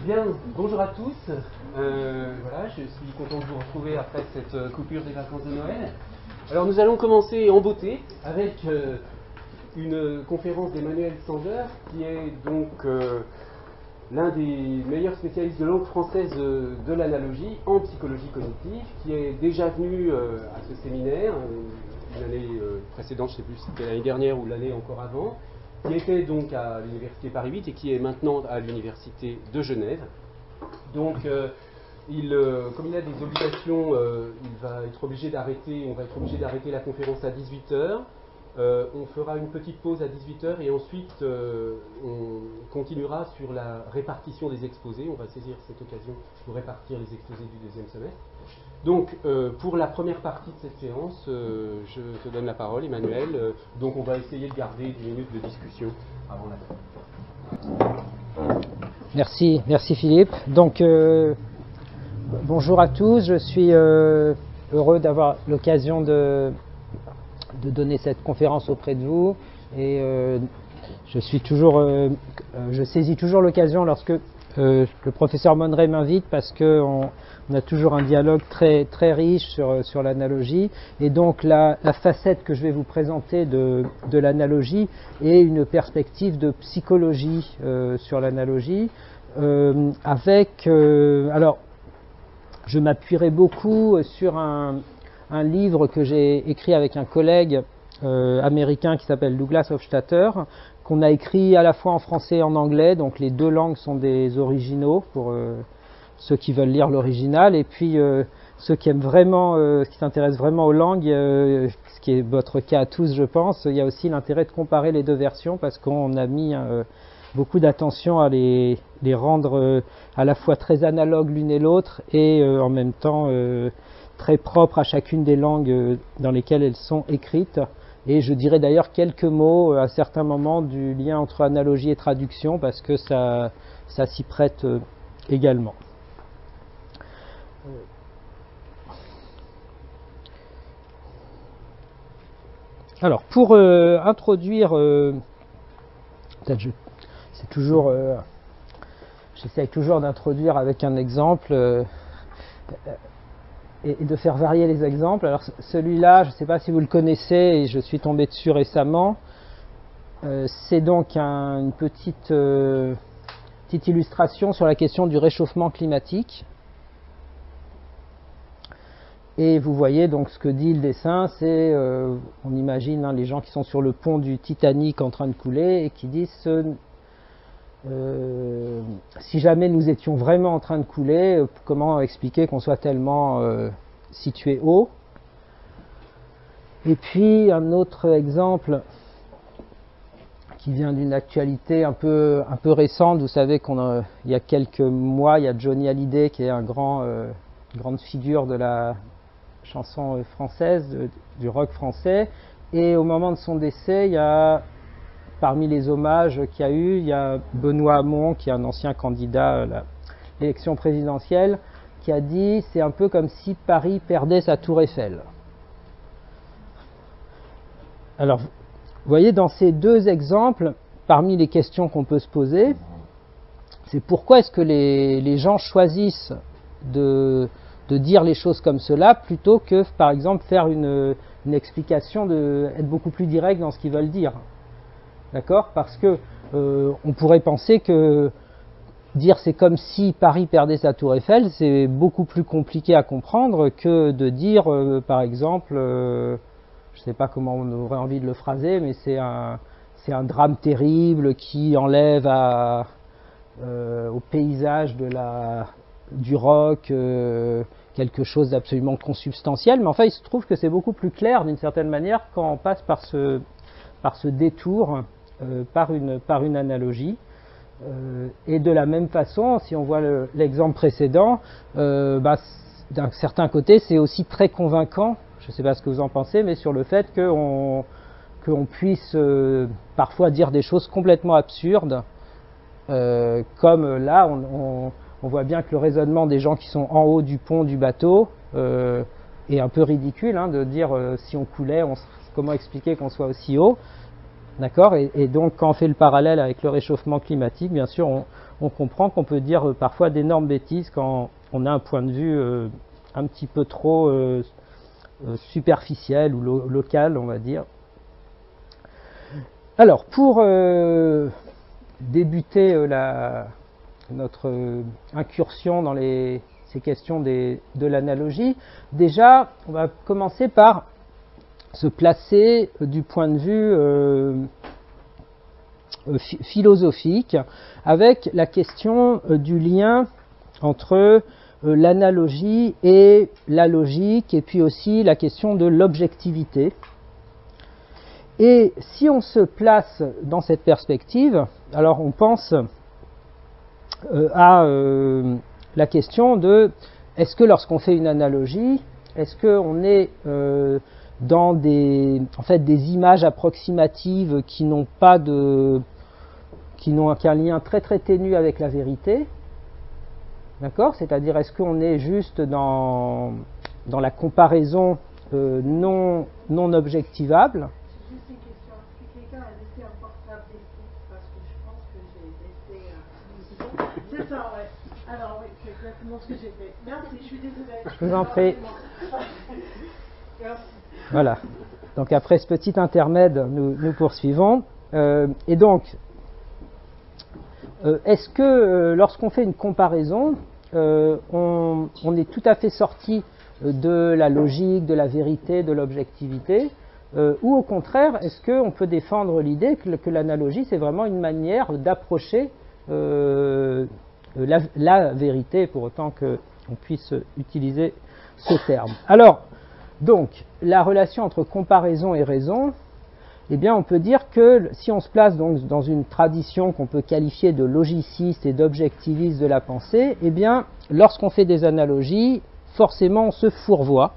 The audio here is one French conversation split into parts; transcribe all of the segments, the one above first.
Bien, bonjour à tous. Voilà, je suis content de vous retrouver après cette coupure des vacances de Noël. Alors nous allons commencer en beauté avec une conférence d'Emmanuel Sander, qui est donc l'un des meilleurs spécialistes de langue française de l'analogie en psychologie cognitive, qui est déjà venu à ce séminaire l'année précédente, je ne sais plus si c'était l'année dernière ou l'année encore avant, qui était donc à l'université Paris 8 et qui est maintenant à l'université de Genève. Donc, comme il a des obligations, on va être obligé d'arrêter la conférence à 18h. On fera une petite pause à 18h et ensuite on continuera sur la répartition des exposés. On va saisir cette occasion pour répartir les exposés du deuxième semestre. Donc, pour la première partie de cette séance, je te donne la parole, Emmanuel. Donc, on va essayer de garder 10 minutes de discussion avant la fin. Merci Philippe. Donc, bonjour à tous. Je suis heureux d'avoir l'occasion de donner cette conférence auprès de vous. Et je saisis toujours l'occasion lorsque le professeur Monneray m'invite, parce qu'on a toujours un dialogue très, très riche sur l'analogie. Et donc la facette que je vais vous présenter de l'analogie est une perspective de psychologie sur l'analogie. Alors, je m'appuierai beaucoup sur un livre que j'ai écrit avec un collègue américain qui s'appelle Douglas Hofstadter, qu'on a écrit à la fois en français et en anglais, donc les deux langues sont des originaux pour ceux qui veulent lire l'original, et puis ceux qui aiment vraiment, qui s'intéressent vraiment aux langues, ce qui est votre cas à tous je pense, il y a aussi l'intérêt de comparer les deux versions, parce qu'on a mis beaucoup d'attention à les rendre à la fois très analogues l'une et l'autre, et en même temps très propres à chacune des langues dans lesquelles elles sont écrites. Et je dirais d'ailleurs quelques mots à certains moments du lien entre analogie et traduction, parce que ça s'y prête également. Alors, pour introduire, j'essaie toujours d'introduire avec un exemple et de faire varier les exemples. Alors celui-là, je ne sais pas si vous le connaissez, et je suis tombé dessus récemment. C'est donc une petite illustration sur la question du réchauffement climatique. Et vous voyez donc ce que dit le dessin, c'est, on imagine les gens qui sont sur le pont du Titanic en train de couler et qui disent si jamais nous étions vraiment en train de couler, comment expliquer qu'on soit tellement situé haut. Et puis un autre exemple qui vient d'une actualité un peu récente. Vous savez il y a quelques mois, il y a Johnny Hallyday qui est une grande figure de la chanson française, du rock français, et au moment de son décès, il y a, parmi les hommages qu'il y a eu, il y a Benoît Hamon, qui est un ancien candidat à l'élection présidentielle, qui a dit « c'est un peu comme si Paris perdait sa tour Eiffel ». Alors, vous voyez, dans ces deux exemples, parmi les questions qu'on peut se poser, c'est pourquoi est-ce que les gens choisissent de dire les choses comme cela, plutôt que, par exemple, faire une explication, être beaucoup plus direct dans ce qu'ils veulent dire. D'accord ? Parce que on pourrait penser que dire c'est comme si Paris perdait sa tour Eiffel, c'est beaucoup plus compliqué à comprendre que de dire, par exemple, je ne sais pas comment on aurait envie de le phraser, mais c'est un drame terrible qui enlève au paysage du rock quelque chose d'absolument consubstantiel. Mais enfin, il se trouve que c'est beaucoup plus clair d'une certaine manière quand on passe par ce détour, par une analogie. Et de la même façon, si on voit l'exemple précédent, d'un certain côté, c'est aussi très convaincant, je ne sais pas ce que vous en pensez, mais sur le fait qu'on puisse parfois dire des choses complètement absurdes, comme là, on voit bien que le raisonnement des gens qui sont en haut du pont du bateau est un peu ridicule, de dire si on coulait, comment expliquer qu'on soit aussi haut. D'accord, et donc quand on fait le parallèle avec le réchauffement climatique, bien sûr, on comprend qu'on peut dire parfois d'énormes bêtises quand on a un point de vue un petit peu trop superficiel ou local, on va dire. Alors, pour débuter notre incursion dans ces questions de l'analogie, déjà, on va commencer par se placer du point de vue philosophique avec la question du lien entre l'analogie et la logique, et puis aussi la question de l'objectivité. Et si on se place dans cette perspective, alors on pense à la question de est-ce que lorsqu'on fait une analogie, est-ce qu'on est dans des images approximatives qui n'ont qu'un lien très très ténu avec la vérité, d'accord? C'est-à-dire est-ce qu'on est juste dans la comparaison non objectivable? Juste une question. Est-ce que quelqu'un a laissé un portable ici? Parce que je pense que j'ai laissé. C'est ça, ouais. Alors oui, c'est exactement ce que j'ai fait. Merci, je suis désolée. Je vous en prie. Merci. Voilà. Donc après ce petit intermède, nous poursuivons. Et donc, est-ce que lorsqu'on fait une comparaison, on est tout à fait sorti de la logique, de la vérité, de l'objectivité, ou au contraire, est-ce qu'on peut défendre l'idée que l'analogie, c'est vraiment une manière d'approcher la vérité, pour autant qu'on puisse utiliser ce terme. Alors, donc, la relation entre comparaison et raison, eh bien, on peut dire que si on se place donc dans une tradition qu'on peut qualifier de logiciste et d'objectiviste de la pensée, eh bien, lorsqu'on fait des analogies, forcément, on se fourvoie,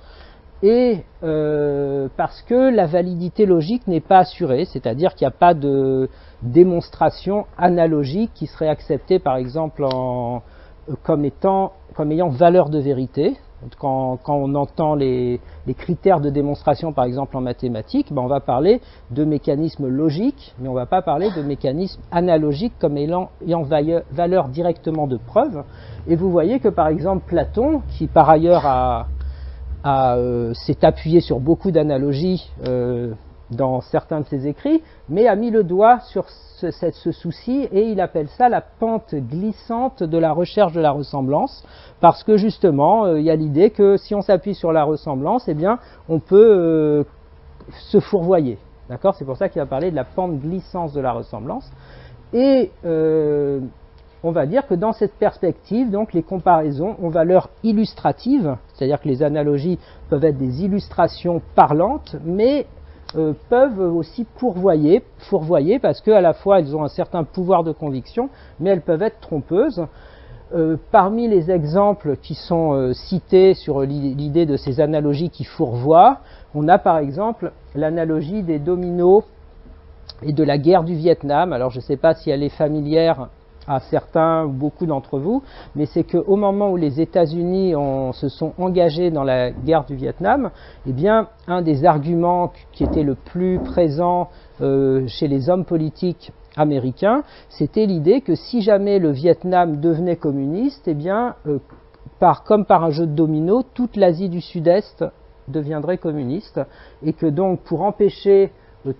et parce que la validité logique n'est pas assurée, c'est-à-dire qu'il n'y a pas de démonstration analogique qui serait acceptée, par exemple, comme ayant valeur de vérité. Quand on entend les critères de démonstration, par exemple en mathématiques, on va parler de mécanismes logiques, mais on ne va pas parler de mécanismes analogiques comme ayant valeur directement de preuve. Et vous voyez que par exemple Platon, qui par ailleurs s'est appuyé sur beaucoup d'analogies dans certains de ses écrits, mais a mis le doigt sur ce souci, et il appelle ça la pente glissante de la recherche de la ressemblance, parce que justement, il y a l'idée que si on s'appuie sur la ressemblance, eh bien, on peut se fourvoyer. D'accord ? C'est pour ça qu'il va parler de la pente glissante de la ressemblance. Et on va dire que dans cette perspective, donc, les comparaisons ont valeur illustrative, c'est-à-dire que les analogies peuvent être des illustrations parlantes, mais peuvent aussi fourvoyer parce qu'à la fois elles ont un certain pouvoir de conviction, mais elles peuvent être trompeuses. Parmi les exemples qui sont cités sur l'idée de ces analogies qui fourvoient, on a par exemple l'analogie des dominos et de la guerre du Vietnam. Alors je ne sais pas si elle est familière à certains ou beaucoup d'entre vous, mais c'est qu'au moment où les États-Unis se sont engagés dans la guerre du Vietnam, eh bien, un des arguments qui était le plus présent chez les hommes politiques américains, c'était l'idée que si jamais le Vietnam devenait communiste, eh bien, comme par un jeu de domino, toute l'Asie du Sud-Est deviendrait communiste, et que donc pour empêcher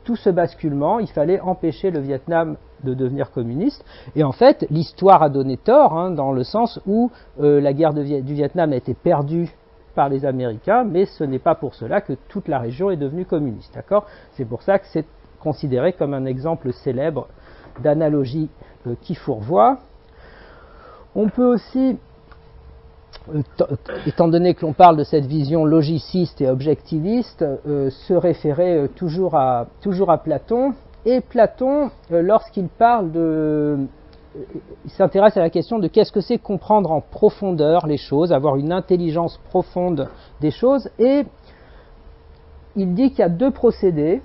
tout ce basculement, il fallait empêcher le Vietnam de devenir communiste. Et en fait, l'histoire a donné tort, dans le sens où la guerre du Vietnam a été perdue par les Américains, mais ce n'est pas pour cela que toute la région est devenue communiste. D'accord ? C'est pour ça que c'est considéré comme un exemple célèbre d'analogie qui fourvoie. On peut aussi, étant donné que l'on parle de cette vision logiciste et objectiviste, se référer toujours à Platon. Et Platon, lorsqu'il parle il s'intéresse à la question de qu'est-ce que c'est comprendre en profondeur les choses, avoir une intelligence profonde des choses, et il dit qu'il y a deux procédés.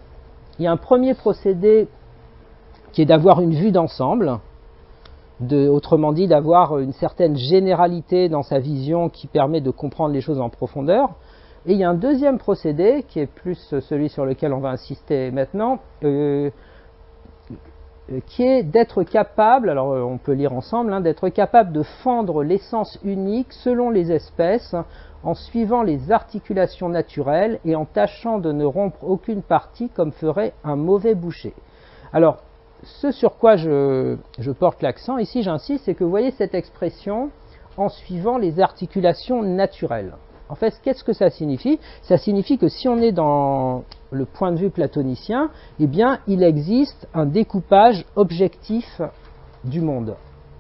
Il y a un premier procédé qui est d'avoir une vue d'ensemble, autrement dit d'avoir une certaine généralité dans sa vision qui permet de comprendre les choses en profondeur. Et il y a un deuxième procédé, qui est plus celui sur lequel on va insister maintenant, qui est d'être capable, alors on peut lire ensemble, hein, d'être capable de fendre l'essence unique selon les espèces, en suivant les articulations naturelles et en tâchant de ne rompre aucune partie comme ferait un mauvais boucher. Alors, ce sur quoi je porte l'accent, ici j'insiste, c'est que vous voyez cette expression en suivant les articulations naturelles. En fait, qu'est-ce que ça signifie? Ça signifie que si on est dans le point de vue platonicien, eh bien, il existe un découpage objectif du monde.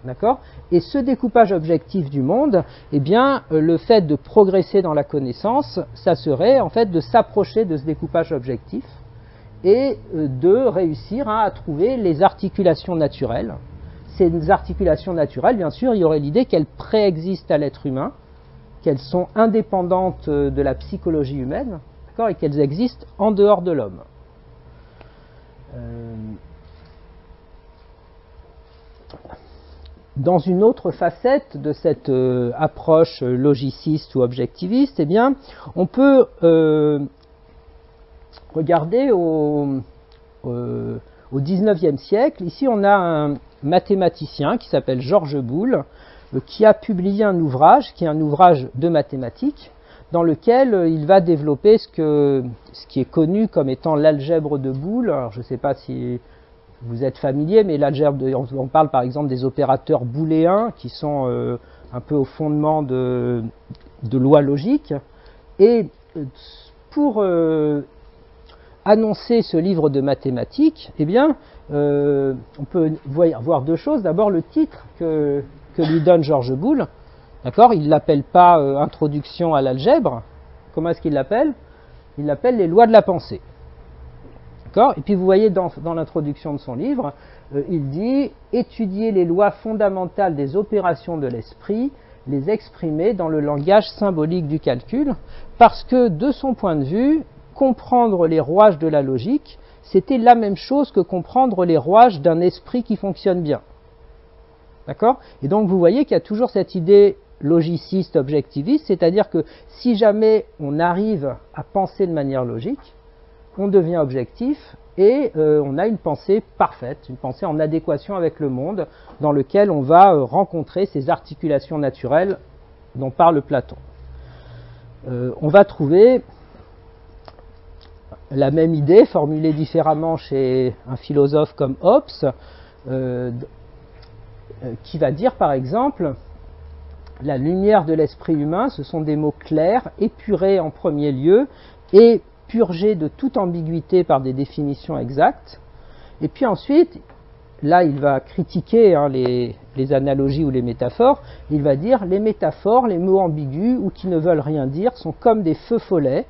D'accord? Et ce découpage objectif du monde, eh bien, le fait de progresser dans la connaissance, ça serait en fait de s'approcher de ce découpage objectif et de réussir à trouver les articulations naturelles. Ces articulations naturelles, bien sûr, il y aurait l'idée qu'elles préexistent à l'être humain, qu'elles sont indépendantes de la psychologie humaine, d'accord, et qu'elles existent en dehors de l'homme. Dans une autre facette de cette approche logiciste ou objectiviste, eh bien, on peut regarder au XIXe siècle. Ici, on a un mathématicien qui s'appelle Georges Boole, qui a publié un ouvrage, qui est un ouvrage de mathématiques, dans lequel il va développer ce qui est connu comme étant l'algèbre de Boole. Alors, je ne sais pas si vous êtes familier, mais l'algèbre, on parle par exemple des opérateurs booléens, qui sont un peu au fondement de lois logiques. Et pour annoncer ce livre de mathématiques, eh bien, on peut voir deux choses. D'abord, le titre que lui donne Georges Boole, d'accord, il ne l'appelle pas Introduction à l'algèbre. Comment est-ce qu'il l'appelle? Il l'appelle Les lois de la pensée. D'accord? Et puis vous voyez dans l'introduction de son livre, il dit « Étudier les lois fondamentales des opérations de l'esprit, les exprimer dans le langage symbolique du calcul, parce que de son point de vue, comprendre les rouages de la logique, c'était la même chose que comprendre les rouages d'un esprit qui fonctionne bien. » D'accord? Et donc vous voyez qu'il y a toujours cette idée logiciste, objectiviste, c'est-à-dire que si jamais on arrive à penser de manière logique, on devient objectif et on a une pensée parfaite, une pensée en adéquation avec le monde dans lequel on va rencontrer ces articulations naturelles dont parle Platon. On va trouver la même idée formulée différemment chez un philosophe comme Hobbes, qui va dire par exemple la lumière de l'esprit humain, ce sont des mots clairs, épurés en premier lieu et purgés de toute ambiguïté par des définitions exactes. Et puis ensuite, là il va critiquer les analogies ou les métaphores. Il va dire les métaphores, les mots ambigus ou qui ne veulent rien dire sont comme des feux follets.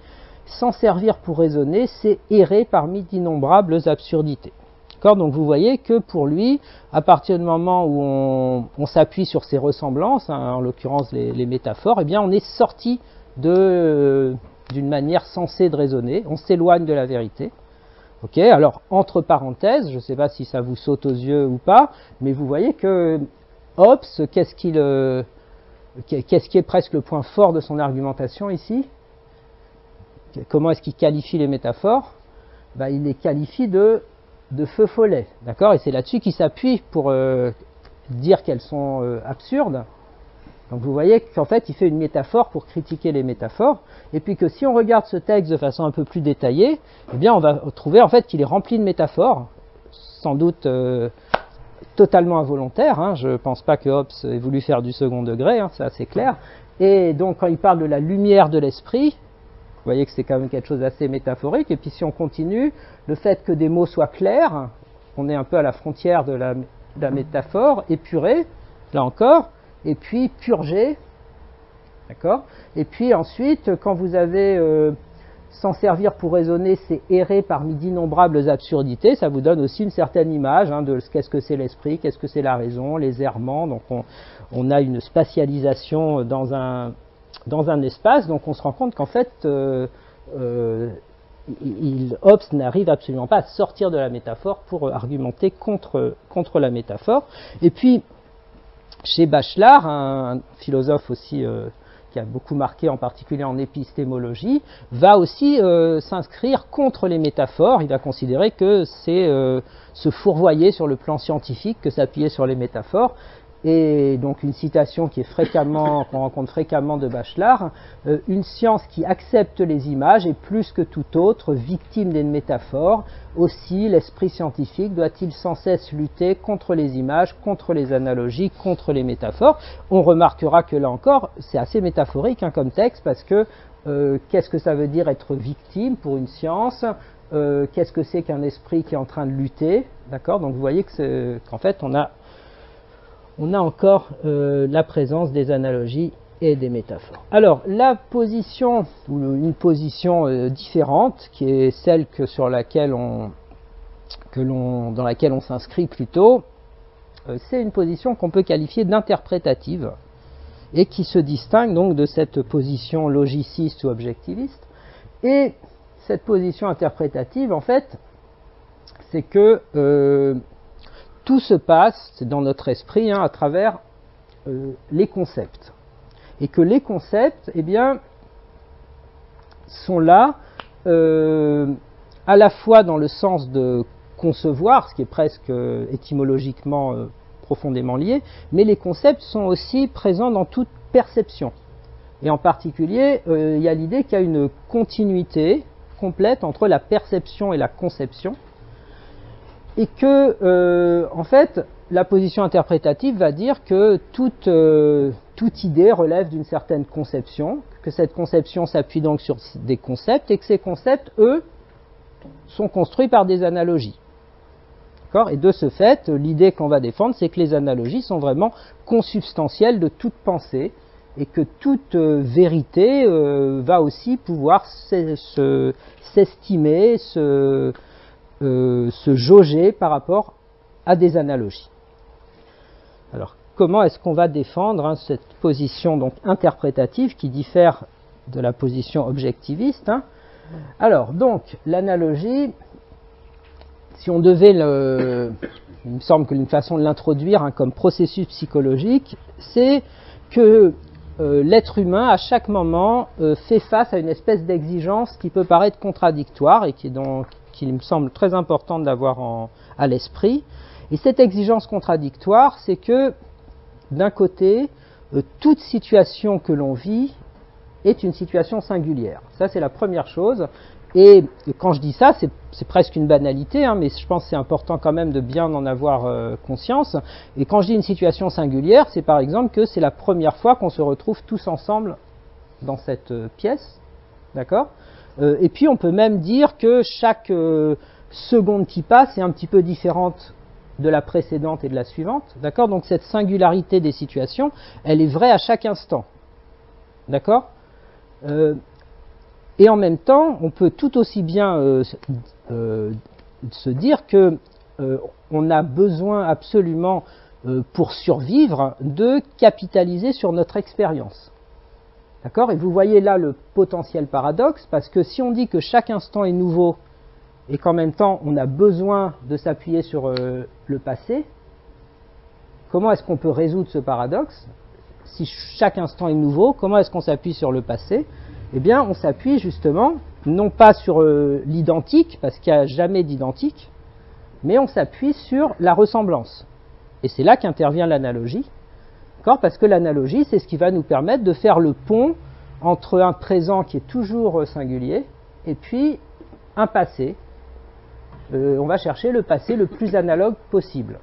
S'en servir pour raisonner, c'est errer parmi d'innombrables absurdités. Donc vous voyez que pour lui, à partir du moment où on s'appuie sur ces ressemblances, hein, en l'occurrence les métaphores, eh bien on est sorti d'une manière sensée de raisonner, on s'éloigne de la vérité. Okay, alors entre parenthèses, je ne sais pas si ça vous saute aux yeux ou pas, mais vous voyez que Hobbes, qu'est-ce qui est presque le point fort de son argumentation ici? Comment est-ce qu'il qualifie les métaphores? Il les qualifie de feux follets, d'accord? Et c'est là-dessus qu'il s'appuie pour dire qu'elles sont absurdes. Donc vous voyez qu'en fait, il fait une métaphore pour critiquer les métaphores, et puis que si on regarde ce texte de façon un peu plus détaillée, eh bien on va trouver en fait qu'il est rempli de métaphores, sans doute totalement involontaires, hein. Je ne pense pas que Hobbes ait voulu faire du second degré, hein, c'est assez clair. Et donc quand il parle de la lumière de l'esprit, vous voyez que c'est quand même quelque chose d'assez métaphorique. Et puis si on continue, le fait que des mots soient clairs, on est un peu à la frontière de la métaphore, épuré, là encore, et puis purgé, d'accord? Et puis ensuite, quand vous avez s'en servir pour raisonner, c'est errer parmi d'innombrables absurdités, ça vous donne aussi une certaine image hein, de qu'est-ce que c'est l'esprit, qu'est-ce que c'est la raison, les errements. Donc on a une spatialisation dans un espace, donc on se rend compte qu'en fait, Hobbes n'arrive absolument pas à sortir de la métaphore pour argumenter contre la métaphore. Et puis, chez Bachelard, un philosophe aussi qui a beaucoup marqué en particulier en épistémologie, va aussi s'inscrire contre les métaphores. Il va considérer que c'est se fourvoyer sur le plan scientifique que s'appuyer sur les métaphores. Et donc une citation qui est qu'on rencontre fréquemment de Bachelard, une science qui accepte les images est plus que tout autre victime des métaphores. Aussi, l'esprit scientifique doit-il sans cesse lutter contre les images, contre les analogies, contre les métaphores. On remarquera que là encore, c'est assez métaphorique comme texte, parce que qu'est-ce que ça veut dire être victime pour une science? Qu'est-ce que c'est qu'un esprit qui est en train de lutter? D'accord. Donc vous voyez qu'en fait on a encore la présence des analogies et des métaphores. Alors, la position, ou une position différente, qui est celle dans laquelle on s'inscrit plutôt, c'est une position qu'on peut qualifier d'interprétative, et qui se distingue donc de cette position logiciste ou objectiviste. Et cette position interprétative, en fait, c'est que tout se passe dans notre esprit à travers les concepts. Et que les concepts, eh bien, sont là à la fois dans le sens de concevoir, ce qui est presque étymologiquement profondément lié, mais les concepts sont aussi présents dans toute perception. Et en particulier, il y a l'idée qu'il y a une continuité complète entre la perception et la conception. Et que, en fait, la position interprétative va dire que toute idée relève d'une certaine conception, que cette conception s'appuie donc sur des concepts, et que ces concepts, eux, sont construits par des analogies. D'accord ? Et de ce fait, l'idée qu'on va défendre, c'est que les analogies sont vraiment consubstantielles de toute pensée, et que toute vérité va aussi pouvoir s'estimer, se jauger par rapport à des analogies. Alors, comment est-ce qu'on va défendre cette position donc interprétative qui diffère de la position objectiviste Alors, donc, l'analogie, si on devait il me semble qu'une façon de l'introduire comme processus psychologique, c'est que l'être humain, à chaque moment, fait face à une espèce d'exigence qui peut paraître contradictoire et qu'il me semble très important d'avoir à l'esprit. Et cette exigence contradictoire, c'est que, d'un côté, toute situation que l'on vit est une situation singulière. Ça, c'est la première chose. Et quand je dis ça, c'est presque une banalité, mais je pense que c'est important quand même de bien en avoir conscience. Et quand je dis une situation singulière, c'est par exemple que c'est la première fois qu'on se retrouve tous ensemble dans cette pièce. D'accord ? Et puis on peut même dire que chaque seconde qui passe est un petit peu différente de la précédente et de la suivante. D'accord ? Donc cette singularité des situations, elle est vraie à chaque instant. D'accord ? Et en même temps, on peut tout aussi bien se dire que on a besoin absolument, pour survivre, de capitaliser sur notre expérience. D'accord ? Et vous voyez là le potentiel paradoxe, parce que si on dit que chaque instant est nouveau et qu'en même temps on a besoin de s'appuyer sur le passé, comment est-ce qu'on peut résoudre ce paradoxe ? Si chaque instant est nouveau, comment est-ce qu'on s'appuie sur le passé ? Eh bien, on s'appuie justement, non pas sur l'identique, parce qu'il n'y a jamais d'identique, mais on s'appuie sur la ressemblance. Et c'est là qu'intervient l'analogie. Parce que l'analogie, c'est ce qui va nous permettre de faire le pont entre un présent qui est toujours singulier et puis un passé. On va chercher le passé le plus analogue possible.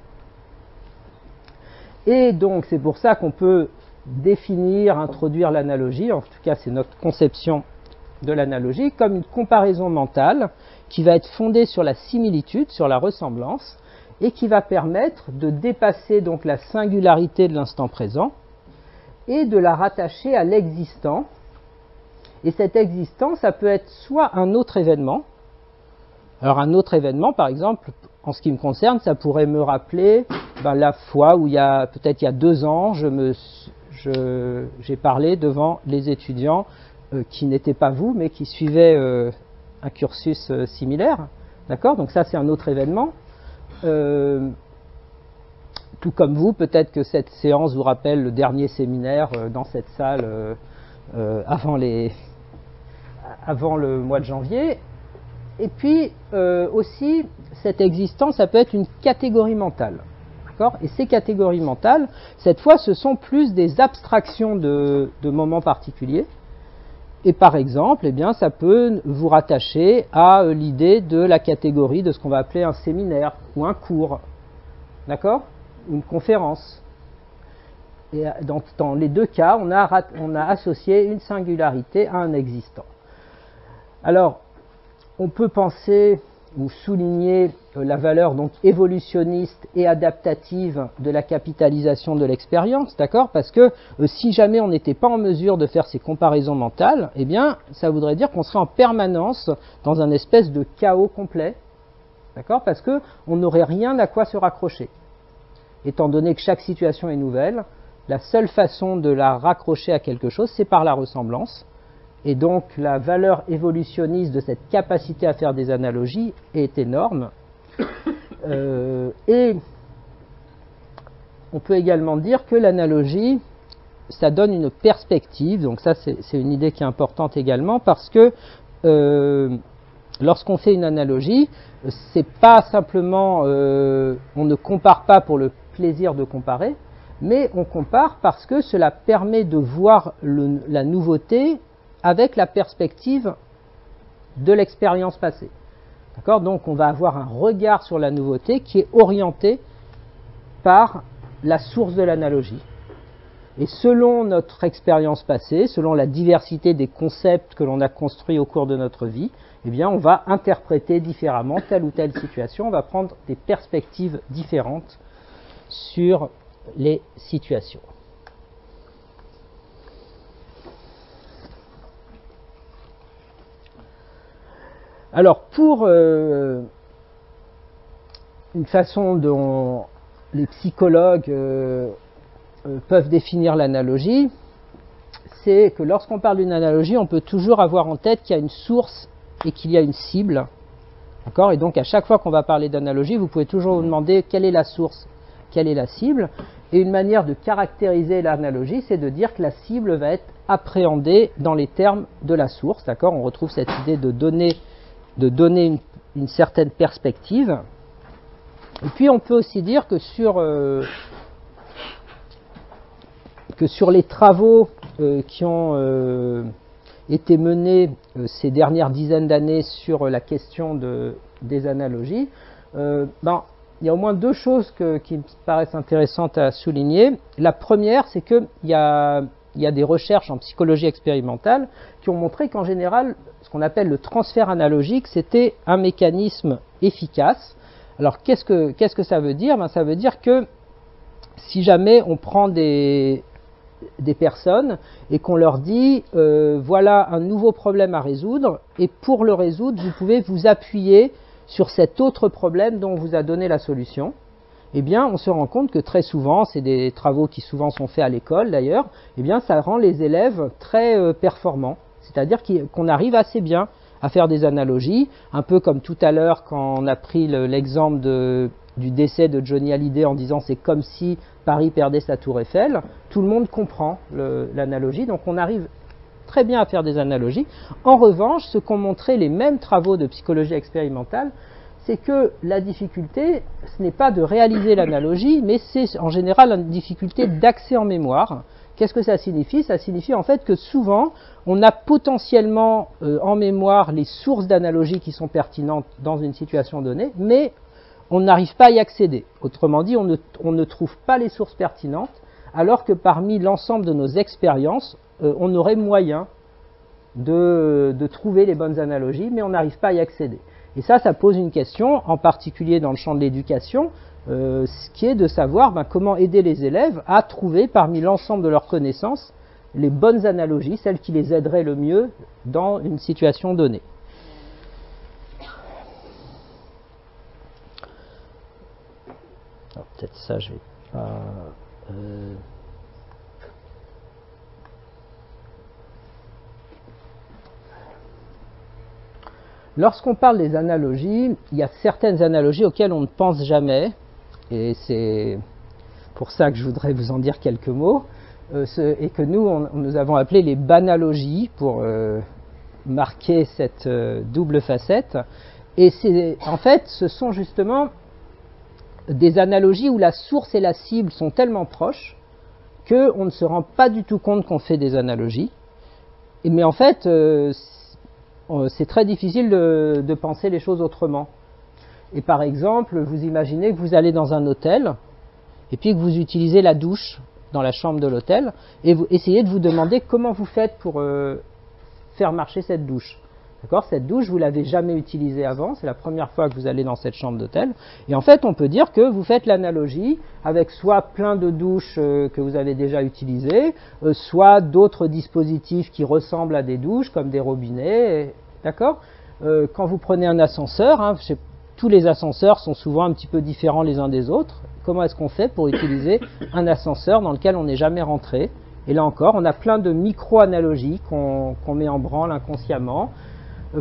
Et donc, c'est pour ça qu'on peut définir, introduire l'analogie, en tout cas c'est notre conception de l'analogie, comme une comparaison mentale qui va être fondée sur la similitude, sur la ressemblance, et qui va permettre de dépasser donc la singularité de l'instant présent et de la rattacher à l'existant. Et cet existant, ça peut être soit un autre événement. Alors un autre événement, par exemple, en ce qui me concerne, ça pourrait me rappeler la fois où il y a 2 ans, j'ai parlé devant les étudiants qui n'étaient pas vous, mais qui suivaient un cursus similaire. D'accord ? Donc ça, c'est un autre événement. Tout comme vous, peut-être que cette séance vous rappelle le dernier séminaire dans cette salle avant le mois de janvier. Et puis aussi, cette existence, ça peut être une catégorie mentale. D'accord ? Et ces catégories mentales, cette fois, ce sont plus des abstractions de moments particuliers. Et par exemple, eh bien, ça peut vous rattacher à l'idée de la catégorie de ce qu'on va appeler un séminaire ou un cours. D'accord ? Une conférence. Et dans les deux cas, on a associé une singularité à un existant. Alors, on peut penser ou souligner la valeur donc évolutionniste et adaptative de la capitalisation de l'expérience, d'accord ? Parce que si jamais on n'était pas en mesure de faire ces comparaisons mentales, eh bien, ça voudrait dire qu'on serait en permanence dans un espèce de chaos complet, d'accord ? Parce que on n'aurait rien à quoi se raccrocher. Étant donné que chaque situation est nouvelle, la seule façon de la raccrocher à quelque chose, c'est par la ressemblance. Et donc la valeur évolutionniste de cette capacité à faire des analogies est énorme. Et on peut également dire que l'analogie, ça donne une perspective. Donc ça, c'est une idée qui est importante également parce que lorsqu'on fait une analogie, c'est pas simplement, on ne compare pas pour le plaisir de comparer, mais on compare parce que cela permet de voir la nouveauté avec la perspective de l'expérience passée. D'accord ? Donc on va avoir un regard sur la nouveauté qui est orienté par la source de l'analogie. Et selon notre expérience passée, selon la diversité des concepts que l'on a construits au cours de notre vie, eh bien on va interpréter différemment telle ou telle situation, on va prendre des perspectives différentes sur les situations. Alors, pour une façon dont les psychologues peuvent définir l'analogie, c'est que lorsqu'on parle d'une analogie, on peut toujours avoir en tête qu'il y a une source et qu'il y a une cible. D'accord ? Et donc, à chaque fois qu'on va parler d'analogie, vous pouvez toujours vous demander quelle est la source, quelle est la cible. Et une manière de caractériser l'analogie, c'est de dire que la cible va être appréhendée dans les termes de la source. D'accord ? On retrouve cette idée de donner une certaine perspective. Et puis on peut aussi dire que sur les travaux qui ont été menés ces dernières dizaines d'années sur la question des analogies, il y a au moins deux choses qui me paraissent intéressantes à souligner. La première, c'est qu'il y a des recherches en psychologie expérimentale qui ont montré qu'en général, ce qu'on appelle le transfert analogique, c'était un mécanisme efficace. Alors, qu'est-ce que ça veut dire ? Ça veut dire que si jamais on prend des personnes et qu'on leur dit voilà un nouveau problème à résoudre, et pour le résoudre, vous pouvez vous appuyer sur cet autre problème dont on vous a donné la solution, eh bien, on se rend compte que très souvent, c'est des travaux qui souvent sont faits à l'école d'ailleurs, eh bien, ça rend les élèves très performants. C'est-à-dire qu'on arrive assez bien à faire des analogies, un peu comme tout à l'heure quand on a pris l'exemple du décès de Johnny Hallyday en disant c'est comme si Paris perdait sa tour Eiffel. Tout le monde comprend l'analogie, donc on arrive très bien à faire des analogies. En revanche, ce qu'ont montré les mêmes travaux de psychologie expérimentale, c'est que la difficulté, ce n'est pas de réaliser l'analogie, mais c'est en général une difficulté d'accès en mémoire. Qu'est-ce que ça signifie ? Ça signifie en fait que souvent, on a potentiellement en mémoire les sources d'analogie qui sont pertinentes dans une situation donnée, mais on n'arrive pas à y accéder. Autrement dit, on ne trouve pas les sources pertinentes, alors que parmi l'ensemble de nos expériences, on aurait moyen de trouver les bonnes analogies, mais on n'arrive pas à y accéder. Et ça pose une question, en particulier dans le champ de l'éducation, ce qui est de savoir comment aider les élèves à trouver parmi l'ensemble de leurs connaissances les bonnes analogies, celles qui les aideraient le mieux dans une situation donnée. Alors, peut-être ça, je vais pas... Lorsqu'on parle des analogies, il y a certaines analogies auxquelles on ne pense jamais, et c'est pour ça que je voudrais vous en dire quelques mots. et que nous avons appelé les banalogies pour marquer cette double facette. Et en fait, ce sont justement des analogies où la source et la cible sont tellement proches qu'on ne se rend pas du tout compte qu'on fait des analogies. Mais en fait, c'est très difficile de penser les choses autrement. Et par exemple, vous imaginez que vous allez dans un hôtel et puis que vous utilisez la douche dans la chambre de l'hôtel et vous essayez de vous demander comment vous faites pour faire marcher cette douche. D'accord ? Cette douche, vous ne l'avez jamais utilisée avant, c'est la première fois que vous allez dans cette chambre d'hôtel. Et en fait, on peut dire que vous faites l'analogie avec soit plein de douches que vous avez déjà utilisées, soit d'autres dispositifs qui ressemblent à des douches, comme des robinets. D'accord ? Quand vous prenez un ascenseur, tous les ascenseurs sont souvent un petit peu différents les uns des autres. Comment est-ce qu'on fait pour utiliser un ascenseur dans lequel on n'est jamais rentré ? Et là encore, on a plein de micro-analogies qu'on met en branle inconsciemment.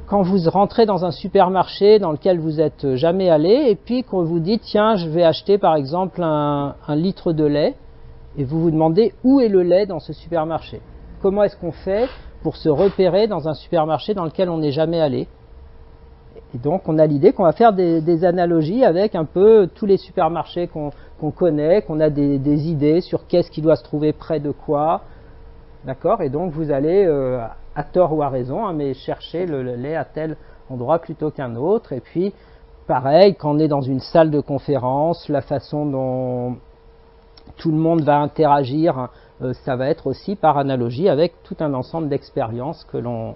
Quand vous rentrez dans un supermarché dans lequel vous n'êtes jamais allé, et puis qu'on vous dit, tiens, je vais acheter par exemple un litre de lait, et vous vous demandez où est le lait dans ce supermarché. Comment est-ce qu'on fait pour se repérer dans un supermarché dans lequel on n'est jamais allé ? Et donc on a l'idée qu'on va faire des analogies avec un peu tous les supermarchés qu'on connaît, qu'on a des idées sur qu'est-ce qui doit se trouver près de quoi. D'accord ? Et donc vous allez, à tort ou à raison, mais chercher le lait à tel endroit plutôt qu'un autre. Et puis, pareil, quand on est dans une salle de conférence, la façon dont tout le monde va interagir, ça va être aussi par analogie avec tout un ensemble d'expériences que l'on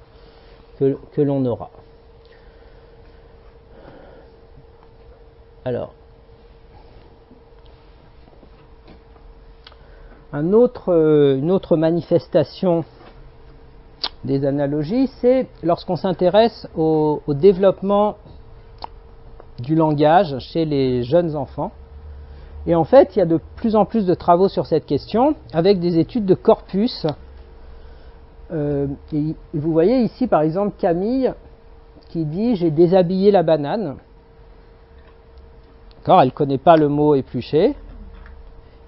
aura. Alors, une autre manifestation des analogies, c'est lorsqu'on s'intéresse au développement du langage chez les jeunes enfants. Et en fait, il y a de plus en plus de travaux sur cette question, avec des études de corpus. Et vous voyez ici, par exemple, Camille qui dit « j'ai déshabillé la banane ». Elle ne connaît pas le mot « éplucher ».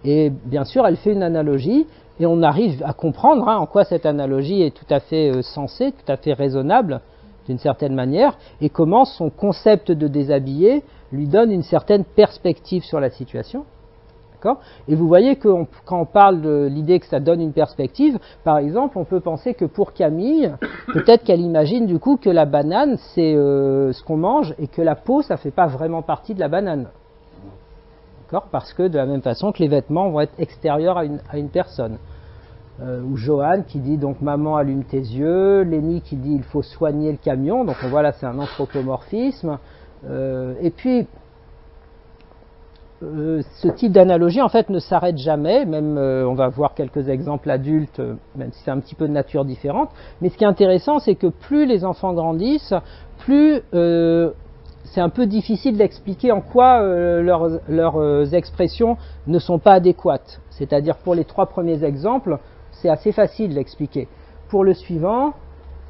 Et bien sûr, elle fait une analogie, et on arrive à comprendre en quoi cette analogie est tout à fait sensée, tout à fait raisonnable, d'une certaine manière, et comment son concept de déshabiller lui donne une certaine perspective sur la situation. D'accord ? Et vous voyez que quand on parle de l'idée que ça donne une perspective, par exemple, on peut penser que pour Camille, peut-être qu'elle imagine du coup que la banane, c'est ce qu'on mange, et que la peau, ça ne fait pas vraiment partie de la banane. Parce que de la même façon que les vêtements vont être extérieurs à une personne. Ou Johan qui dit donc maman allume tes yeux, Lénie qui dit il faut soigner le camion, donc voilà, c'est un anthropomorphisme. Et puis ce type d'analogie en fait ne s'arrête jamais, même on va voir quelques exemples adultes, même si c'est un petit peu de nature différente. Mais ce qui est intéressant, c'est que plus les enfants grandissent, plus c'est un peu difficile d'expliquer en quoi leurs expressions ne sont pas adéquates. C'est-à-dire pour les 3 premiers exemples, c'est assez facile d'expliquer. Pour le suivant,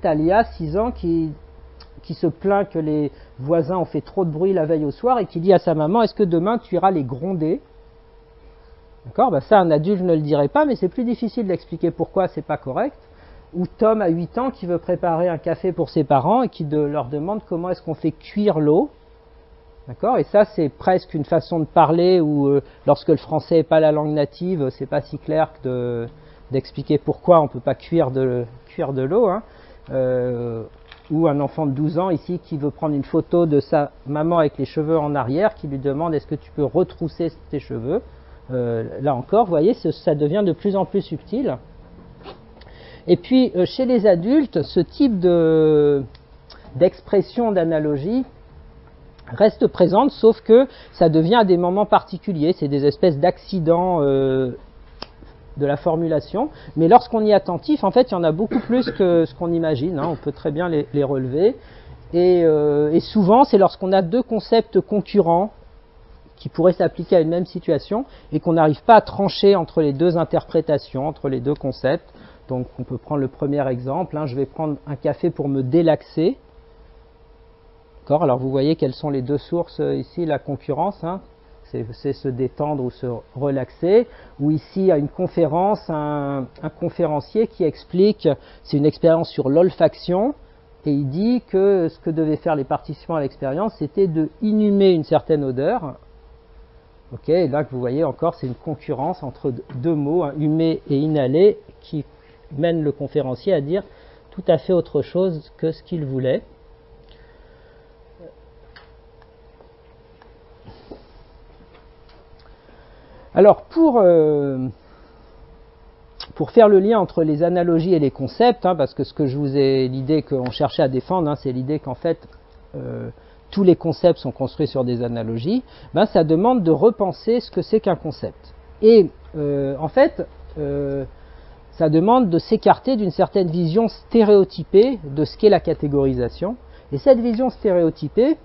Talia, 6 ans, qui se plaint que les voisins ont fait trop de bruit la veille au soir et qui dit à sa maman, est-ce que demain tu iras les gronder ? D'accord ? Ça, un adulte ne le dirait pas, mais c'est plus difficile d'expliquer pourquoi c'est pas correct. Ou Tom, à 8 ans, qui veut préparer un café pour ses parents et qui leur demande comment est-ce qu'on fait cuire l'eau. D'accord ? Et ça, c'est presque une façon de parler où, lorsque le français n'est pas la langue native, c'est pas si clair d'expliquer pourquoi on ne peut pas cuire de l'eau. Ou un enfant de 12 ans ici qui veut prendre une photo de sa maman avec les cheveux en arrière, qui lui demande est-ce que tu peux retrousser tes cheveux. Là encore, vous voyez, ça devient de plus en plus subtil. Et puis, chez les adultes, ce type d'expression, d'analogie reste présente, sauf que ça devient à des moments particuliers. C'est des espèces d'accidents de la formulation. Mais lorsqu'on y est attentif, en fait, il y en a beaucoup plus que ce qu'on imagine. On peut très bien les relever. Et souvent, c'est lorsqu'on a 2 concepts concurrents qui pourraient s'appliquer à une même situation et qu'on n'arrive pas à trancher entre les 2 interprétations, entre les 2 concepts. Donc on peut prendre le premier exemple, je vais prendre un café pour me délaxer. D'accord ? Alors vous voyez quelles sont les 2 sources ici, la concurrence. c'est se détendre ou se relaxer, ou ici il y a une conférence, un conférencier qui explique, c'est une expérience sur l'olfaction, et il dit que ce que devaient faire les participants à l'expérience, c'était de inhumer une certaine odeur. Ok, et là que vous voyez encore, c'est une concurrence entre deux mots, hein, humer et inhaler, qui mène le conférencier à dire tout à fait autre chose que ce qu'il voulait. Alors, pour faire le lien entre les analogies et les concepts, hein, parce que ce que je vous ai, l'idée qu'on cherchait à défendre, hein, c'est l'idée qu'en fait, tous les concepts sont construits sur des analogies, ben, ça demande de repenser ce que c'est qu'un concept. Et en fait, ça demande de s'écarter d'une certaine vision stéréotypée de ce qu'est la catégorisation. Et cette vision stéréotypée,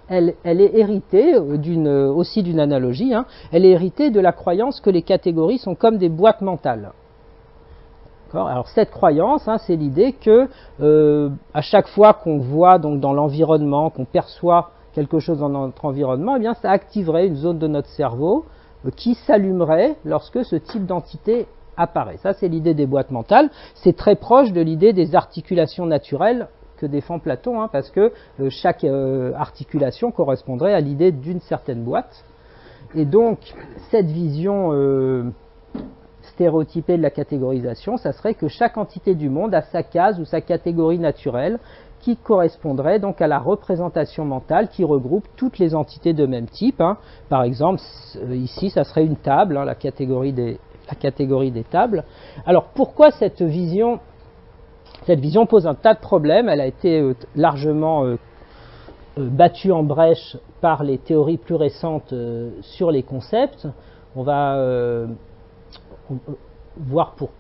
elle est héritée aussi d'une analogie, hein, elle est héritée de la croyance que les catégories sont comme des boîtes mentales. Alors cette croyance, hein, c'est l'idée que à chaque fois qu'on voit donc, dans l'environnement, qu'on perçoit quelque chose dans notre environnement, eh bien, ça activerait une zone de notre cerveau qui s'allumerait lorsque ce type d'entité apparaît. Ça, c'est l'idée des boîtes mentales. C'est très proche de l'idée des articulations naturelles que défend Platon, hein, parce que chaque articulation correspondrait à l'idée d'une certaine boîte. Et donc, cette vision stéréotypée de la catégorisation, ça serait que chaque entité du monde a sa case ou sa catégorie naturelle qui correspondrait donc à la représentation mentale qui regroupe toutes les entités de même type. Hein. Par exemple, ici, ça serait une table, hein, la catégorie des tables. Alors, pourquoi cette vision pose un tas de problèmes. Elle a été largement battue en brèche par les théories plus récentes sur les concepts. On va voir pour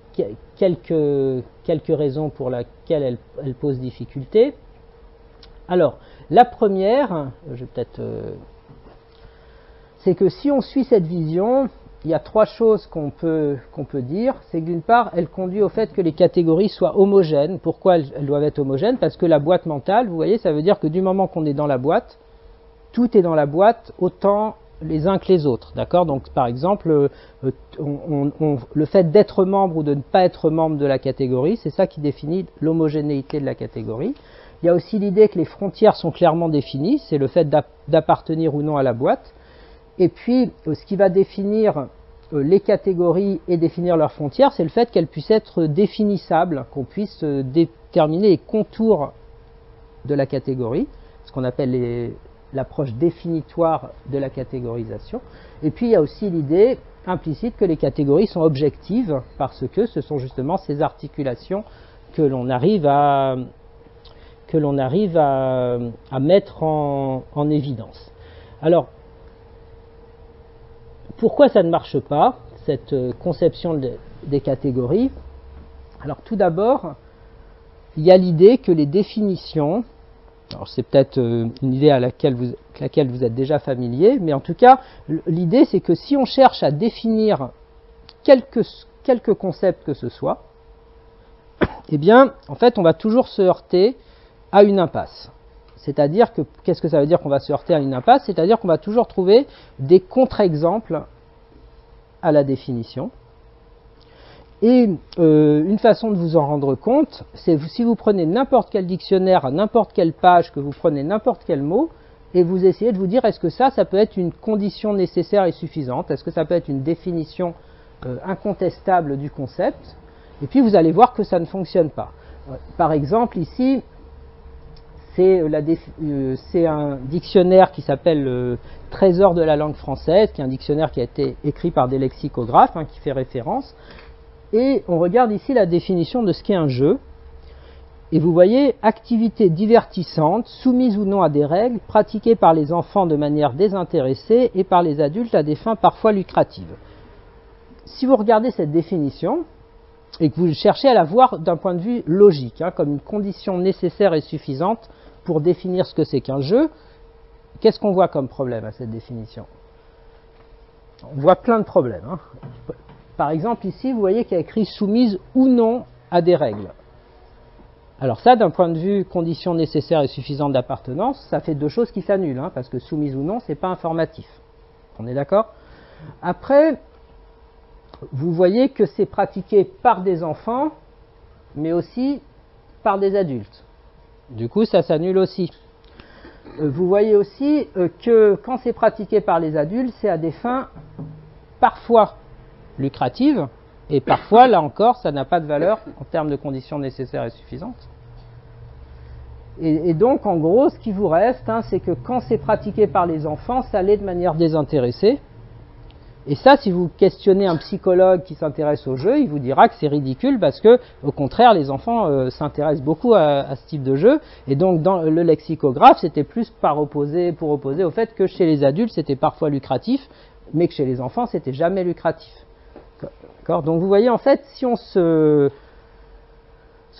quelques raisons pour lesquelles elle pose difficulté. Alors, la première, c'est que si on suit cette vision, il y a trois choses qu'on peut dire. C'est que d'une part, elle conduit au fait que les catégories soient homogènes. Pourquoi elles doivent être homogènes? Parce que la boîte mentale, vous voyez, ça veut dire que du moment qu'on est dans la boîte, tout est dans la boîte autant les uns que les autres. D'accord? Donc, par exemple, le fait d'être membre ou de ne pas être membre de la catégorie, c'est ça qui définit l'homogénéité de la catégorie. Il y a aussi l'idée que les frontières sont clairement définies. C'est le fait d'appartenir ou non à la boîte. Et puis, ce qui va définir les catégories et définir leurs frontières, c'est le fait qu'elles puissent être définissables, qu'on puisse déterminer les contours de la catégorie, ce qu'on appelle l'approche définitoire de la catégorisation. Et puis, il y a aussi l'idée implicite que les catégories sont objectives, parce que ce sont justement ces articulations que l'on arrive à mettre en évidence. Alors, pourquoi ça ne marche pas, cette conception des catégories? Alors tout d'abord, il y a l'idée que les définitions, alors c'est peut-être une idée à laquelle vous êtes déjà familier, mais en tout cas, l'idée c'est que si on cherche à définir quelque concept que ce soit, eh bien, en fait, on va toujours se heurter à une impasse. C'est-à-dire que, qu'est-ce que ça veut dire qu'on va se heurter à une impasse? C'est-à-dire qu'on va toujours trouver des contre-exemples à la définition. Et une façon de vous en rendre compte, c'est si vous prenez n'importe quel dictionnaire, à n'importe quelle page, que vous prenez n'importe quel mot, et vous essayez de vous dire, est-ce que ça peut être une condition nécessaire et suffisante? Est-ce que ça peut être une définition incontestable du concept? Et puis vous allez voir que ça ne fonctionne pas. Par exemple, ici, c'est un dictionnaire qui s'appelle Trésor de la langue française, qui est un dictionnaire qui a été écrit par des lexicographes, hein, qui fait référence. Et on regarde ici la définition de ce qu'est un jeu. Et vous voyez, activité divertissante, soumise ou non à des règles, pratiquée par les enfants de manière désintéressée et par les adultes à des fins parfois lucratives. Si vous regardez cette définition, et que vous cherchez à la voir d'un point de vue logique, hein, comme une condition nécessaire et suffisante pour définir ce que c'est qu'un jeu, qu'est-ce qu'on voit comme problème à cette définition? On voit plein de problèmes. Hein. Par exemple, ici, vous voyez qu'il y a écrit soumise ou non à des règles. Alors ça, d'un point de vue condition nécessaire et suffisante d'appartenance, ça fait deux choses qui s'annulent, hein, parce que soumise ou non, c'est pas informatif. On est d'accord? Après, vous voyez que c'est pratiqué par des enfants, mais aussi par des adultes. Du coup, ça s'annule aussi. Vous voyez aussi que quand c'est pratiqué par les adultes, c'est à des fins parfois lucratives, et parfois, là encore, ça n'a pas de valeur en termes de conditions nécessaires et suffisantes. Et donc, en gros, ce qui vous reste, c'est que quand c'est pratiqué par les enfants, ça l'est de manière désintéressée. Et ça, si vous questionnez un psychologue qui s'intéresse au jeu, il vous dira que c'est ridicule parce que, au contraire, les enfants s'intéressent beaucoup à ce type de jeu. Et donc, dans le lexicographe, c'était plus pour opposer au fait que chez les adultes, c'était parfois lucratif, mais que chez les enfants, c'était jamais lucratif. D'accord ? Donc, vous voyez, en fait, si on se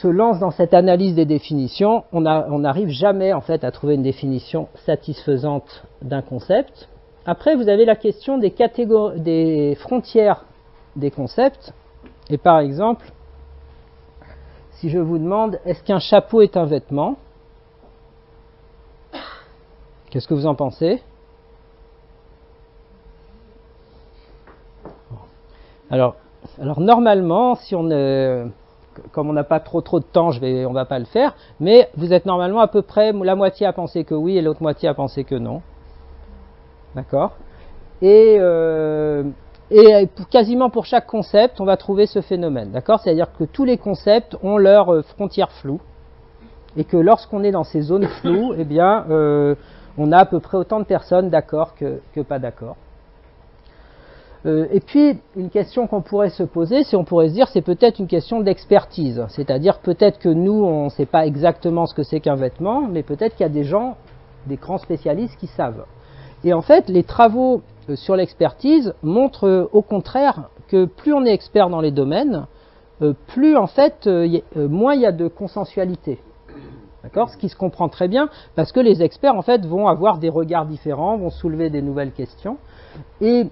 lance dans cette analyse des définitions, on n'arrive jamais, en fait, à trouver une définition satisfaisante d'un concept. Après, vous avez la question des frontières des concepts. Et par exemple, si je vous demande, est-ce qu'un chapeau est un vêtement? Qu'est-ce que vous en pensez? Alors normalement, si comme on n'a pas trop de temps, on va pas le faire, mais vous êtes normalement à peu près la moitié à penser que oui et l'autre moitié à penser que non. D'accord? Et quasiment pour chaque concept, on va trouver ce phénomène. D'accord? C'est-à-dire que tous les concepts ont leurs frontières floues. Et que lorsqu'on est dans ces zones floues, eh bien, on a à peu près autant de personnes d'accord que pas d'accord. Et puis, une question qu'on pourrait se poser, on pourrait se dire, c'est peut-être une question d'expertise. C'est-à-dire peut-être que nous, on ne sait pas exactement ce que c'est qu'un vêtement, mais peut-être qu'il y a des gens, des grands spécialistes qui savent. Et en fait, les travaux sur l'expertise montrent au contraire que plus on est expert dans les domaines, plus en fait, moins il y a de consensualité. D'accord ? Ce qui se comprend très bien, parce que les experts en fait vont avoir des regards différents, vont soulever des nouvelles questions. Et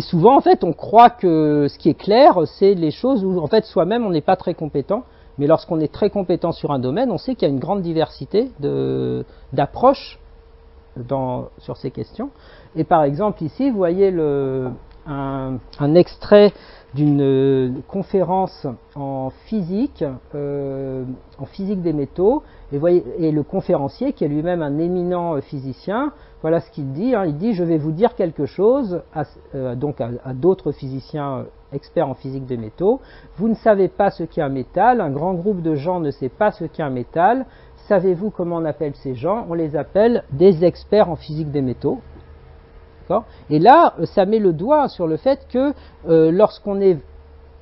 souvent, en fait, on croit que ce qui est clair, c'est les choses où en fait soi-même on n'est pas très compétent. Mais lorsqu'on est très compétent sur un domaine, on sait qu'il y a une grande diversité d'approches sur ces questions. Et par exemple ici, vous voyez un extrait d'une conférence en physique des métaux, et le conférencier, qui est lui-même un éminent physicien, voilà ce qu'il dit. Il dit: je vais vous dire quelque chose à d'autres physiciens experts en physique des métaux. Vous ne savez pas ce qu'est un métal, un grand groupe de gens ne sait pas ce qu'est un métal. Savez-vous comment on appelle ces gens? On les appelle des experts en physique des métaux. Et là, ça met le doigt sur le fait que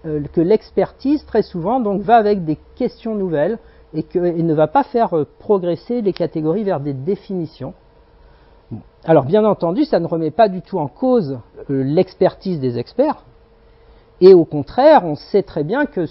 que l'expertise, très souvent, donc, va avec des questions nouvelles et ne va pas faire progresser les catégories vers des définitions. Alors, bien entendu, ça ne remet pas du tout en cause l'expertise des experts. Et au contraire, on sait très bien que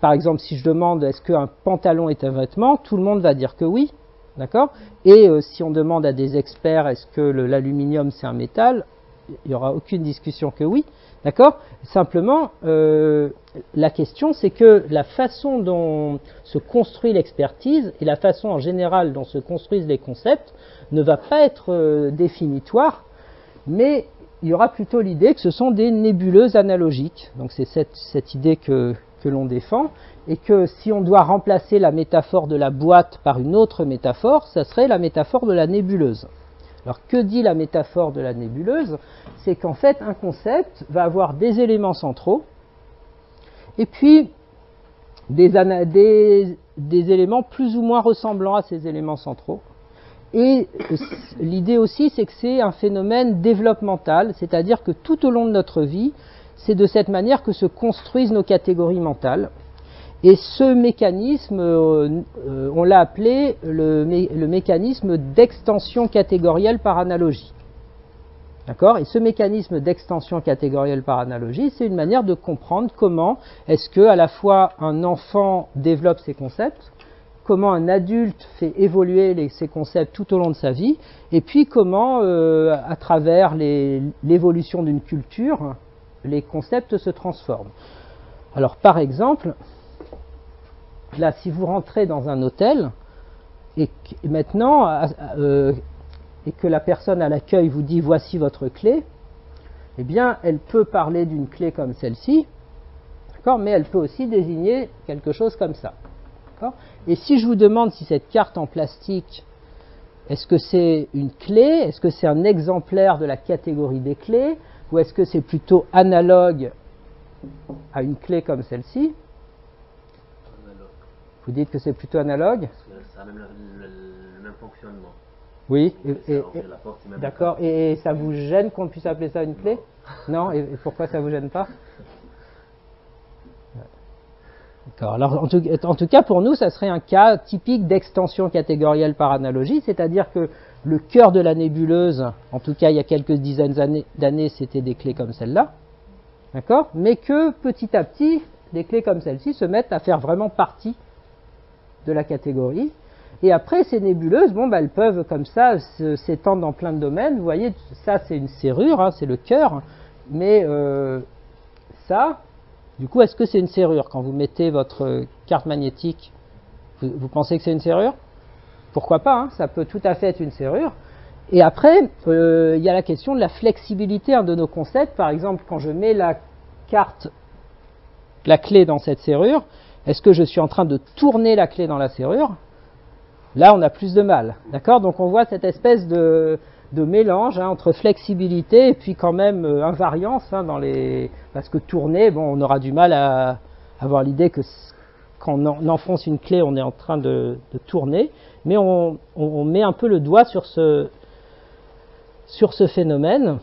par exemple, si je demande est-ce qu'un pantalon est un vêtement, tout le monde va dire que oui. D'accord? Et si on demande à des experts est-ce que l'aluminium c'est un métal, il n'y aura aucune discussion que oui. D'accord? Simplement, la question c'est que la façon dont se construit l'expertise et la façon en général dont se construisent les concepts ne va pas être définitoire, mais il y aura plutôt l'idée que ce sont des nébuleuses analogiques. Donc c'est cette idée que l'on défend, et que si on doit remplacer la métaphore de la boîte par une autre métaphore, ça serait la métaphore de la nébuleuse. Alors que dit la métaphore de la nébuleuse? C'est qu'en fait un concept va avoir des éléments centraux, et puis des éléments plus ou moins ressemblants à ces éléments centraux. Et l'idée aussi, c'est que c'est un phénomène développemental, c'est-à-dire que tout au long de notre vie, c'est de cette manière que se construisent nos catégories mentales. Et ce mécanisme, on l'a appelé le mécanisme d'extension catégorielle par analogie. D'accord ? Et ce mécanisme d'extension catégorielle par analogie, c'est une manière de comprendre comment est-ce que à la fois un enfant développe ses concepts, comment un adulte fait évoluer ces concepts tout au long de sa vie, et puis comment, à travers l'évolution d'une culture, les concepts se transforment. Alors, par exemple, là, si vous rentrez dans un hôtel, et maintenant, et que la personne à l'accueil vous dit voici votre clé, eh bien elle peut parler d'une clé comme celle-ci, d'accord, mais elle peut aussi désigner quelque chose comme ça. Et si je vous demande si cette carte en plastique, est-ce que c'est une clé, est-ce que c'est un exemplaire de la catégorie des clés, ou est-ce que c'est plutôt analogue à une clé comme celle-ci? Vous dites que c'est plutôt analogue? Parce que ça a même le même fonctionnement. Oui, d'accord. Et ça vous gêne qu'on puisse appeler ça une clé? Non, et pourquoi ça vous gêne pas? D'accord. Alors, en tout cas, pour nous, ça serait un cas typique d'extension catégorielle par analogie, c'est-à-dire que le cœur de la nébuleuse, en tout cas il y a quelques dizaines d'années, c'était des clés comme celle-là, d'accord, mais que petit à petit, des clés comme celle-ci se mettent à faire vraiment partie de la catégorie. Et après, ces nébuleuses, bon, elles peuvent comme ça s'étendre dans plein de domaines. Vous voyez, ça c'est une serrure, hein, c'est le cœur, mais ça, du coup, est-ce que c'est une serrure? Quand vous mettez votre carte magnétique, vous pensez que c'est une serrure? Pourquoi pas, hein, ça peut tout à fait être une serrure. Et après, il y a la question de la flexibilité, hein, de nos concepts. Par exemple, quand je mets la clé dans cette serrure, est-ce que je suis en train de tourner la clé dans la serrure? Là, on a plus de mal, d'accord? Donc on voit cette espèce de mélange, hein, entre flexibilité et puis quand même invariance, hein, parce que tourner, bon, on aura du mal à avoir l'idée que quand on enfonce une clé, on est en train de tourner, mais on met un peu le doigt sur ce phénomène.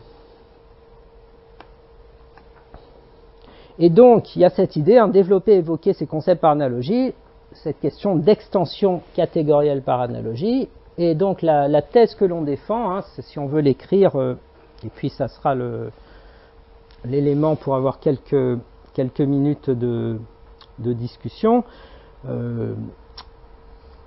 Et donc, il y a cette idée, hein, développer et évoquer ces concepts par analogie, cette question d'extension catégorielle par analogie. Et donc, la thèse que l'on défend, hein, si on veut l'écrire, et puis ça sera l'élément pour avoir quelques minutes de discussion,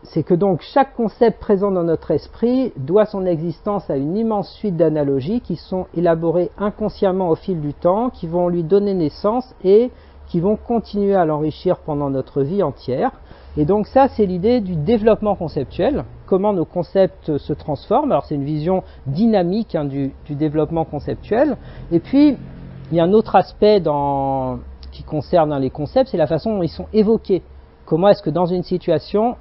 c'est que donc chaque concept présent dans notre esprit doit son existence à une immense suite d'analogies qui sont élaborées inconsciemment au fil du temps, qui vont lui donner naissance et qui vont continuer à l'enrichir pendant notre vie entière. Et donc ça, c'est l'idée du développement conceptuel, comment nos concepts se transforment. Alors c'est une vision dynamique, hein, du développement conceptuel. Et puis, il y a un autre aspect qui concerne, hein, les concepts, c'est la façon dont ils sont évoqués. Comment est-ce que dans une situation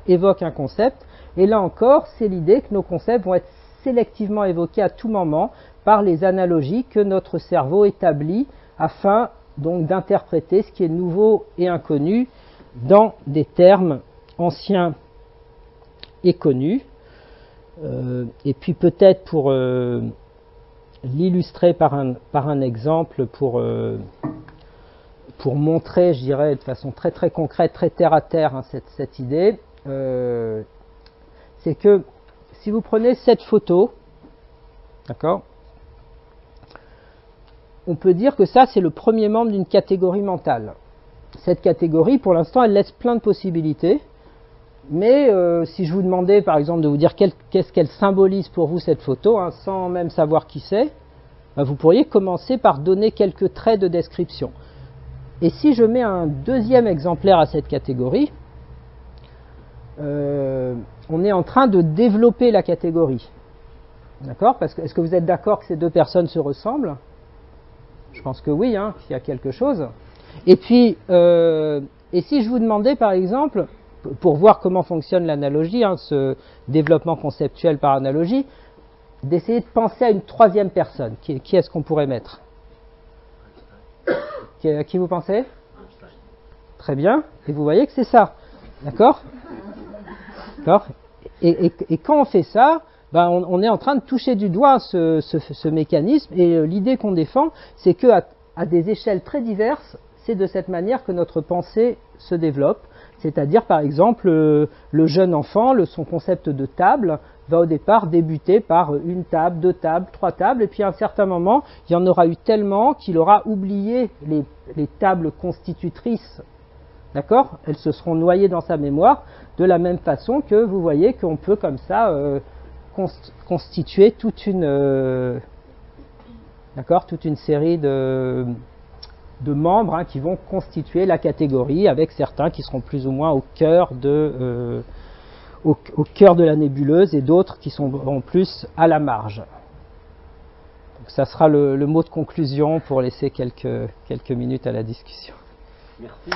évoque un concept? Et là encore, c'est l'idée que nos concepts vont être sélectivement évoqués à tout moment par les analogies que notre cerveau établit afin donc d'interpréter ce qui est nouveau et inconnu dans des termes anciens et connus. Et puis peut-être pour l'illustrer par un exemple, pour montrer, je dirais, de façon très très concrète, très terre à terre, hein, cette idée, c'est que si vous prenez cette photo, d'accord, on peut dire que ça c'est le premier membre d'une catégorie mentale. Cette catégorie, pour l'instant, elle laisse plein de possibilités, mais si je vous demandais par exemple de vous dire qu'est-ce qu'elle symbolise pour vous cette photo, hein, sans même savoir qui c'est, ben, vous pourriez commencer par donner quelques traits de description. Et si je mets un deuxième exemplaire à cette catégorie, on est en train de développer la catégorie. D'accord? Parce que est-ce que vous êtes d'accord que ces deux personnes se ressemblent? Je pense que oui, hein, qu'il y a quelque chose. Et puis, et si je vous demandais par exemple, pour voir comment fonctionne l'analogie, hein, ce développement conceptuel par analogie, d'essayer de penser à une troisième personne, qui est-ce qu'on pourrait mettre? Qui vous pensez? Très bien. Et vous voyez que c'est ça. D'accord? D'accord. Et quand on fait ça, ben on est en train de toucher du doigt ce mécanisme. Et l'idée qu'on défend, c'est qu'à des échelles très diverses, c'est de cette manière que notre pensée se développe. C'est-à-dire, par exemple, le jeune enfant, son concept de table va au départ débuter par une table, deux tables, trois tables, et puis à un certain moment, il y en aura eu tellement qu'il aura oublié les tables constitutrices. D'accord? Elles se seront noyées dans sa mémoire, de la même façon que vous voyez qu'on peut comme ça constituer toute une série de membres, hein, qui vont constituer la catégorie, avec certains qui seront plus ou moins au cœur au cœur de la nébuleuse et d'autres qui sont en plus à la marge. Donc ça sera le mot de conclusion pour laisser quelques minutes à la discussion. Merci.